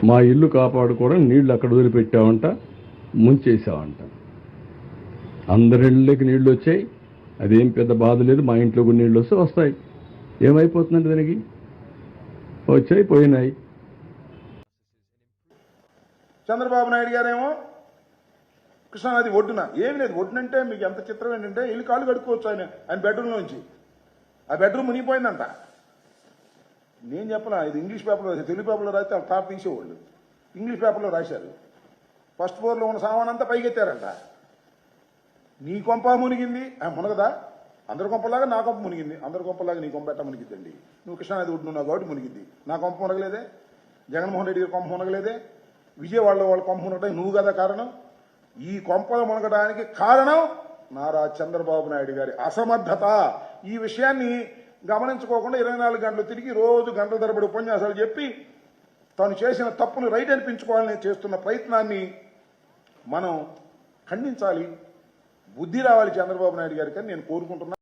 మా ఇల్లు కాపాడుకోవడం నీళ్లు అక్కడ వదిలిపెట్టామంట, ముంచేసామంట. అందరిళ్ళకి నీళ్లు వచ్చాయి, అదేం పెద్ద బాధ లేదు. మా ఇంట్లో కొన్ని నీళ్ళు వస్తే వస్తాయి. ఏమైపోతుందండి దానికి? వచ్చాయి, పోయినాయి. చంద్రబాబు నాయుడు గారేమో కృష్ణానది ఒడ్డున ఏమి లేదు. ఒడ్డునంటే మీకు ఎంత చిత్రం ఏంటంటే వెళ్ళి కాళ్ళు కడుక్కోవచ్చు ఆయన బెడ్రూమ్లోంచి. ఆ బెడ్రూమ్ మునిగిపోయిందంట. నేను చెప్పనా, ఇది ఇంగ్లీష్ పేపర్లో రాశారు. తెలుగు పేపర్లో రాస్తే వాళ్ళు టాప్ తీసేవాళ్ళు. ఇంగ్లీష్ పేపర్లో రాశారు. ఫస్ట్ ఫ్లోర్లో ఉన్న సామాన్ అంతా పైకెత్తారంట. నీ కొంప మునిగింది, మునగదా? అందరి కొంపలాగా నా కొంప మునిగింది, అందరి కొంపలాగా నీ కొంప ఎట్ట మునిగిద్దండి? నువ్వు కృష్ణానది ఒడ్డునున్నావు కాబట్టి మునిగింది. నా కొంప మునగలేదే, జగన్మోహన్ రెడ్డి గారి కొంప మునగలేదే, విజయవాడలో వాళ్ళ కొంప మునగడానికి నువ్వు కదా కారణం. ఈ కొంపలు మునగడానికి కారణం నారా చంద్రబాబు నాయుడు గారి అసమర్థత. ఈ విషయాన్ని గమనించుకోకుండా 24 గంటలు తిరిగి రోజు గంటల తరబడి ఉపన్యాసాలు చెప్పి తాను చేసిన తప్పును రైట్ అనిపించుకోవాలని చేస్తున్న ప్రయత్నాన్ని మనం ఖండించాలి. బుద్ధి రావాలి చంద్రబాబు నాయుడు గారికి అని నేను కోరుకుంటున్నా.